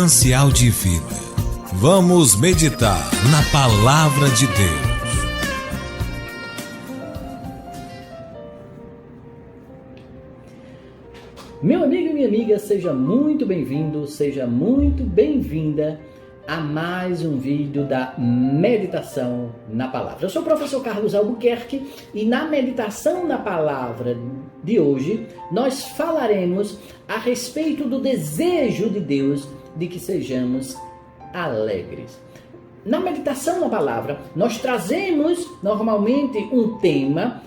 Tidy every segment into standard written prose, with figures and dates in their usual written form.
Manancial de Vida. Vamos meditar na Palavra de Deus. Meu amigo e minha amiga, seja muito bem-vindo, seja muito bem-vinda a mais um vídeo da Meditação na Palavra. Eu sou o professor Carlos Albuquerque e na Meditação na Palavra de hoje nós falaremos a respeito do desejo de Deus de que sejamos alegres. Na meditação na palavra, nós trazemos normalmente um tema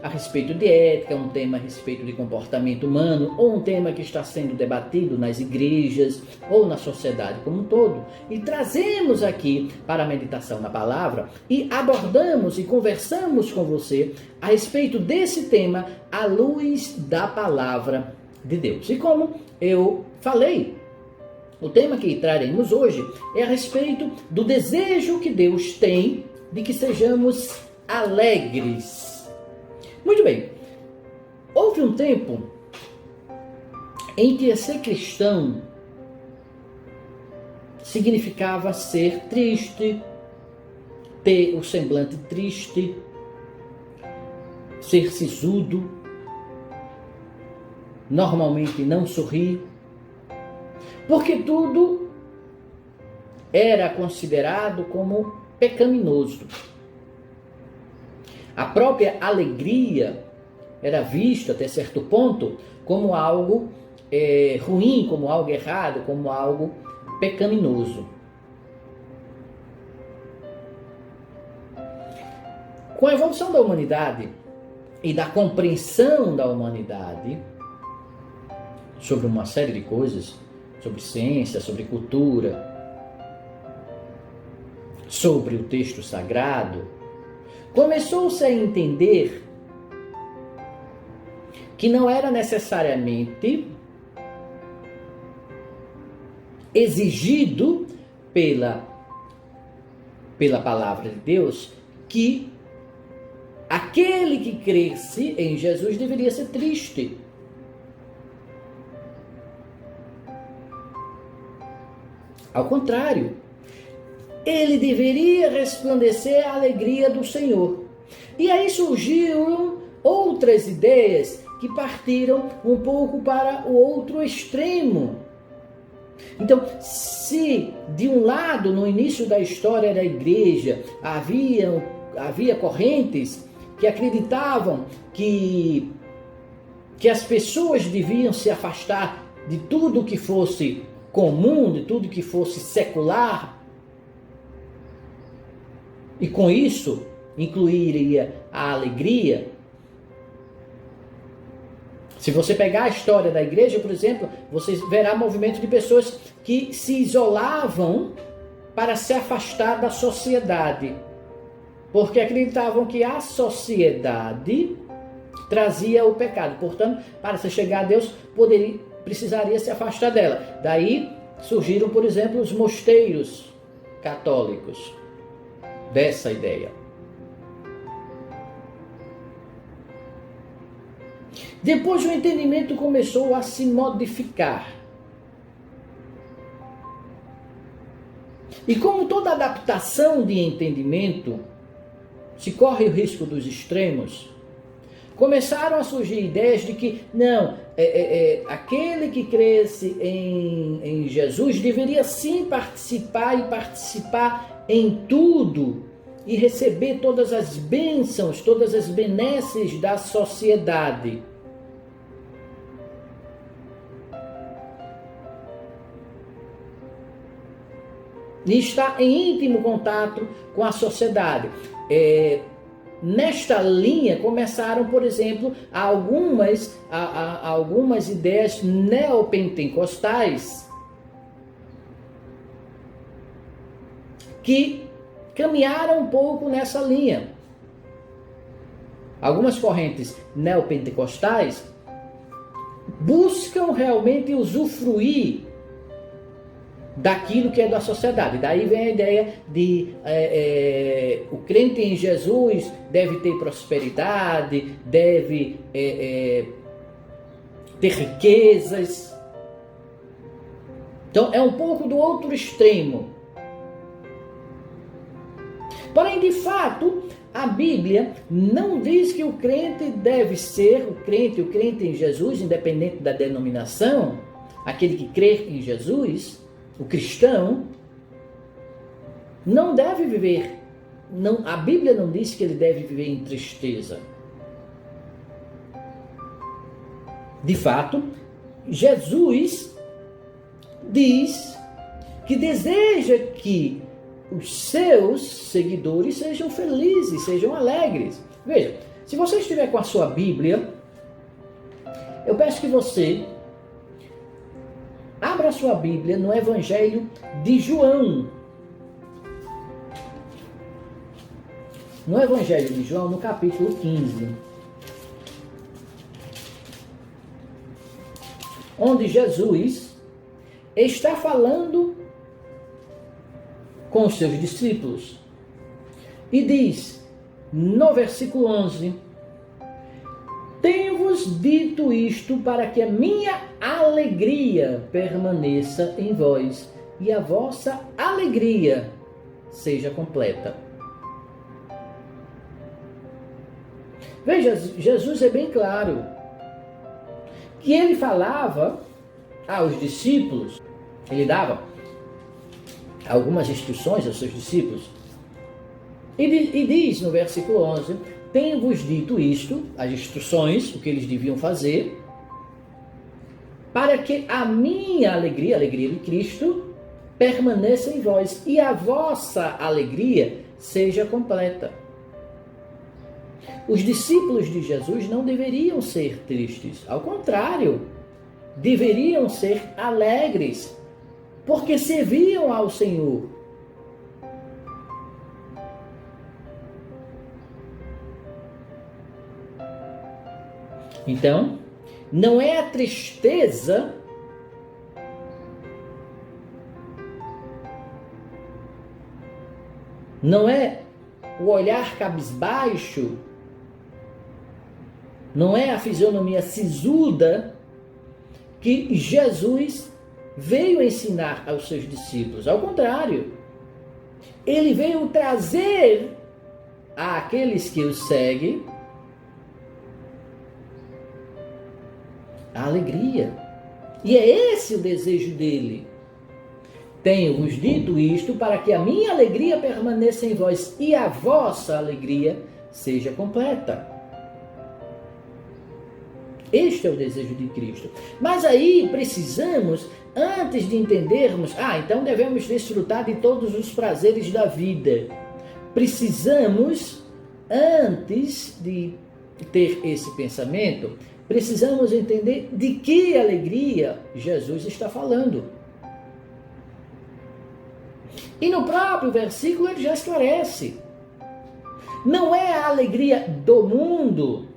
a respeito de ética, um tema a respeito de comportamento humano, ou um tema que está sendo debatido nas igrejas ou na sociedade como um todo. E trazemos aqui para a meditação na palavra e abordamos e conversamos com você a respeito desse tema à luz da palavra de Deus. E como eu falei, o tema que traremos hoje é a respeito do desejo que Deus tem de que sejamos alegres. Muito bem, houve um tempo em que ser cristão significava ser triste, ter o semblante triste, ser sisudo, normalmente não sorrir, porque tudo era considerado como pecaminoso. A própria alegria era vista, até certo ponto, como algo ruim, como algo errado, como algo pecaminoso. Com a evolução da humanidade e da compreensão da humanidade sobre uma série de coisas, sobre ciência, sobre cultura, sobre o texto sagrado, começou-se a entender que não era necessariamente exigido pela palavra de Deus que aquele que cresce em Jesus deveria ser triste. Ao contrário, ele deveria resplandecer a alegria do Senhor. E aí surgiram outras ideias que partiram um pouco para o outro extremo. Então, se de um lado, no início da história da igreja, havia correntes que acreditavam que as pessoas deviam se afastar de tudo que fosse comum, de tudo que fosse secular, e com isso incluiria a alegria. Se você pegar a história da igreja, por exemplo, você verá movimento de pessoas que se isolavam para se afastar da sociedade, porque acreditavam que a sociedade trazia o pecado. Portanto, para se chegar a Deus, precisaria se afastar dela. Daí surgiram, por exemplo, os mosteiros católicos dessa ideia. Depois o entendimento começou a se modificar. E como toda adaptação de entendimento, se corre o risco dos extremos, começaram a surgir ideias de que, não, aquele que cresce em Jesus deveria sim participar em tudo e receber todas as bênçãos, todas as benesses da sociedade. E está em íntimo contato com a sociedade. Nesta linha começaram, por exemplo, algumas ideias neopentecostais que caminharam um pouco nessa linha. Algumas correntes neopentecostais buscam realmente usufruir daquilo que é da sociedade. Daí vem a ideia de o crente em Jesus deve ter prosperidade, deve ter riquezas. Então é um pouco do outro extremo. Porém, de fato, a Bíblia não diz que o crente deve ser, o crente em Jesus, independente da denominação, aquele que crê em Jesus, o cristão, não deve viver, a Bíblia não diz que ele deve viver em tristeza. De fato, Jesus diz que deseja que os seus seguidores sejam felizes, sejam alegres. Veja, se você estiver com a sua Bíblia, eu peço que você abra a sua Bíblia no Evangelho de João. No Evangelho de João, no capítulo 15. Onde Jesus está falando com os seus discípulos. E diz, no versículo 11, tenho-vos dito isto para que a minha alegria permaneça em vós e a vossa alegria seja completa. Veja, Jesus é bem claro que ele falava aos discípulos, ele dava algumas instruções aos seus discípulos, e diz no versículo 11, tenho-vos dito isto, as instruções, o que eles deviam fazer, para que a minha alegria, a alegria de Cristo, permaneça em vós e a vossa alegria seja completa. Os discípulos de Jesus não deveriam ser tristes, ao contrário, deveriam ser alegres, porque serviam ao Senhor. Então, não é a tristeza não é o olhar cabisbaixo, não é a fisionomia sisuda que Jesus veio ensinar aos seus discípulos. Ao contrário, ele veio trazer àqueles que o seguem a alegria. E é esse o desejo dele. Tenho-vos dito isto para que a minha alegria permaneça em vós e a vossa alegria seja completa. Este é o desejo de Cristo. Mas aí precisamos, antes de entendermos, então devemos desfrutar de todos os prazeres da vida. Precisamos, antes de ter esse pensamento, precisamos entender de que alegria Jesus está falando. E no próprio versículo ele já esclarece. Não é a alegria do mundo.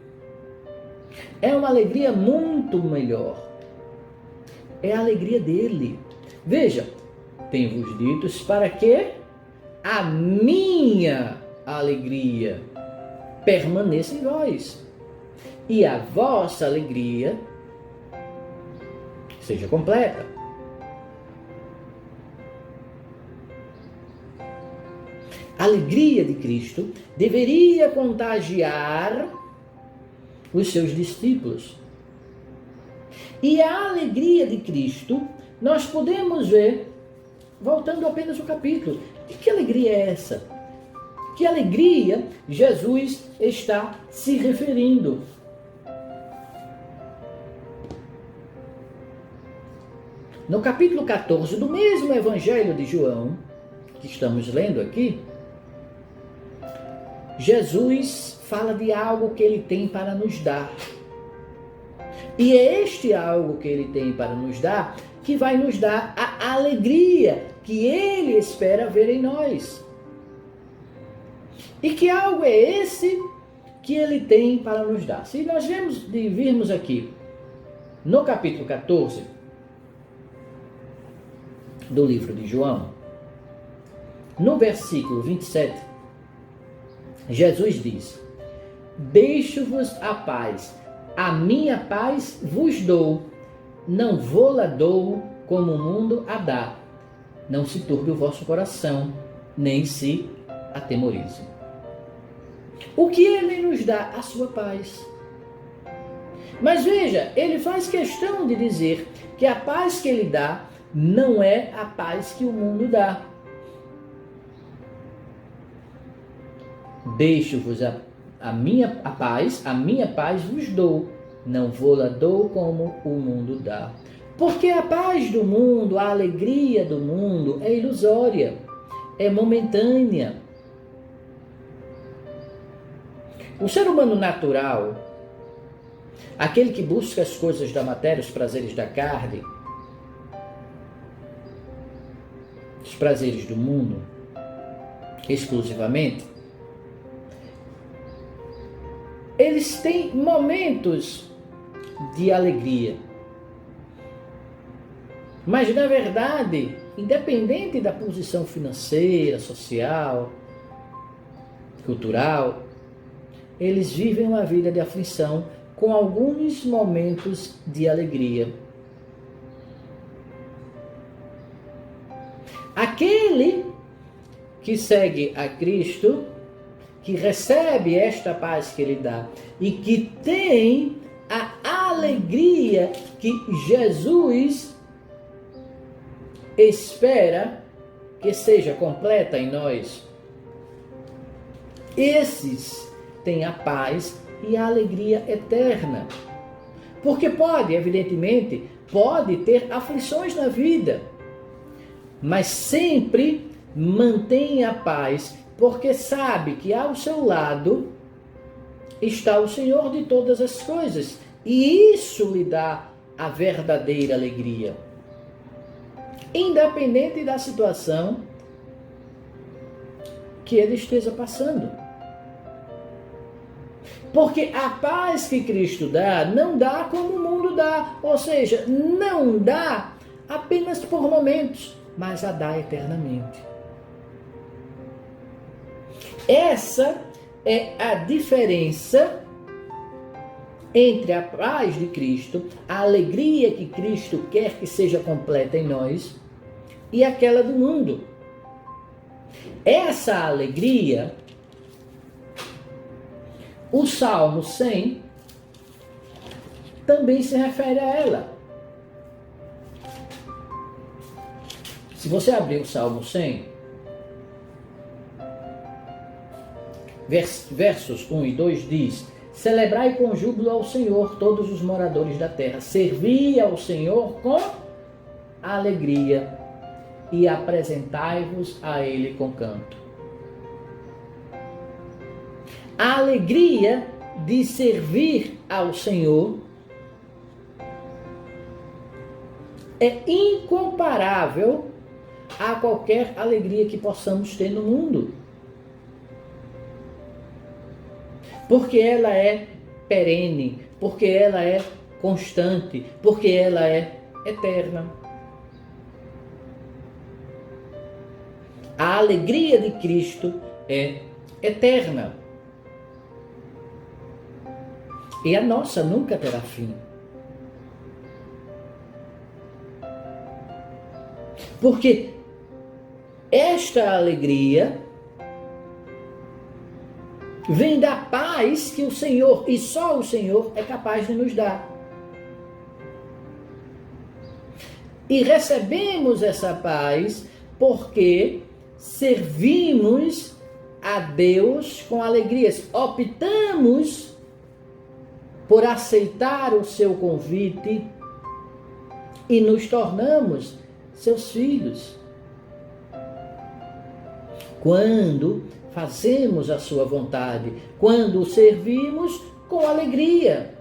É uma alegria muito melhor. É a alegria dele. Veja, tenho-vos dito para que a minha alegria permaneça em vós e a vossa alegria seja completa. A alegria de Cristo deveria contagiar os seus discípulos. E a alegria de Cristo, nós podemos ver, voltando apenas ao capítulo, de que alegria é essa? Que alegria Jesus está se referindo? No capítulo 14 do mesmo Evangelho de João, que estamos lendo aqui, Jesus fala de algo que ele tem para nos dar. E é este algo que ele tem para nos dar que vai nos dar a alegria que ele espera ver em nós. E que algo é esse que ele tem para nos dar? Se nós virmos aqui no capítulo 14 do livro de João, no versículo 27, Jesus diz: deixo-vos a paz, a minha paz vos dou, não vou-la dou como o mundo a dá. Não se turbe o vosso coração, nem se atemorize. O que ele nos dá? A sua paz. Mas veja, ele faz questão de dizer que a paz que ele dá não é a paz que o mundo dá. Deixo-vos a minha paz vos dou, não vou-la dou como o mundo dá. Porque a paz do mundo, a alegria do mundo é ilusória, é momentânea. O ser humano natural, aquele que busca as coisas da matéria, os prazeres da carne, os prazeres do mundo, exclusivamente, eles têm momentos de alegria. Mas, na verdade, independente da posição financeira, social, cultural, eles vivem uma vida de aflição com alguns momentos de alegria. Aquele que segue a Cristo, que recebe esta paz que ele dá e que tem a alegria que Jesus espera que seja completa em nós, esses têm a paz e a alegria eterna. Porque evidentemente, pode ter aflições na vida, mas sempre mantém a paz, porque sabe que ao seu lado está o Senhor de todas as coisas. E isso lhe dá a verdadeira alegria. Independente da situação que ele esteja passando. Porque a paz que Cristo dá, não dá como o mundo dá. Ou seja, não dá apenas por momentos, mas a dá eternamente. Essa é a diferença entre a paz de Cristo, a alegria que Cristo quer que seja completa em nós, e aquela do mundo. Essa alegria, o Salmo 100 também se refere a ela. Se você abrir o Salmo 100, versos 1 e 2 diz: celebrai com júbilo ao Senhor todos os moradores da terra, servi ao Senhor com alegria e apresentai-vos a Ele com canto. A alegria de servir ao Senhor é incomparável a qualquer alegria que possamos ter no mundo. Porque ela é perene, porque ela é constante, porque ela é eterna. A alegria de Cristo é eterna. E a nossa nunca terá fim. Porque esta alegria vem da paz que o Senhor, e só o Senhor, é capaz de nos dar. E recebemos essa paz porque servimos a Deus com alegrias. Optamos por aceitar o seu convite e nos tornamos seus filhos. Quando fazemos a sua vontade, quando o servimos com alegria.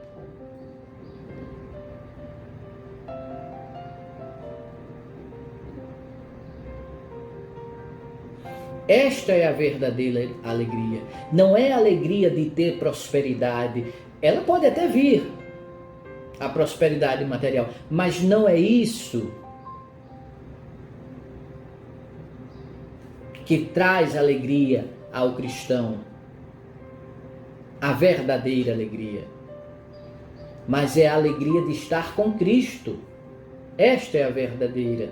Esta é a verdadeira alegria. Não é a alegria de ter prosperidade. Ela pode até vir, a prosperidade material, mas não é isso que traz alegria ao cristão, a verdadeira alegria. Mas é a alegria de estar com Cristo, Esta é a verdadeira.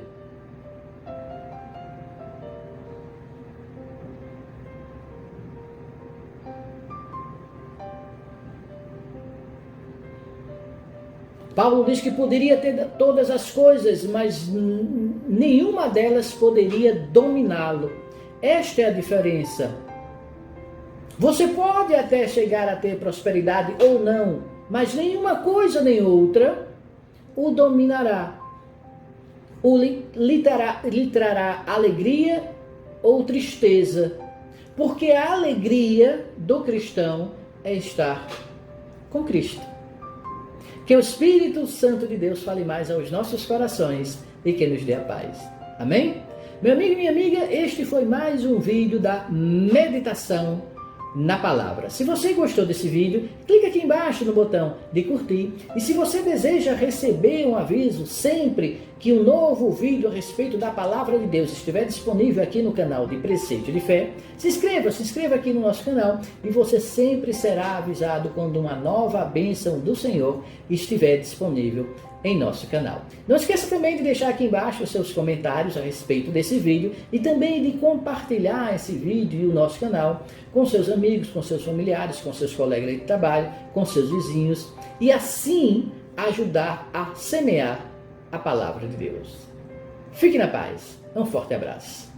Paulo diz que poderia ter todas as coisas, mas nenhuma delas poderia dominá-lo. Esta é a diferença. Você pode até chegar a ter prosperidade ou não, mas nenhuma coisa nem outra o dominará. Lhe trará alegria ou tristeza. Porque a alegria do cristão é estar com Cristo. Que o Espírito Santo de Deus fale mais aos nossos corações e que nos dê a paz. Amém? Meu amigo e minha amiga, este foi mais um vídeo da meditação na palavra. Se você gostou desse vídeo, clique aqui embaixo no botão de curtir. E se você deseja receber um aviso sempre que um novo vídeo a respeito da palavra de Deus estiver disponível aqui no canal de Preceito de Fé, se inscreva aqui no nosso canal e você sempre será avisado quando uma nova bênção do Senhor estiver disponível em nosso canal. Não esqueça também de deixar aqui embaixo os seus comentários a respeito desse vídeo e também de compartilhar esse vídeo e o nosso canal com seus amigos, com seus familiares, com seus colegas de trabalho, com seus vizinhos e assim ajudar a semear a palavra de Deus. Fique na paz. Um forte abraço.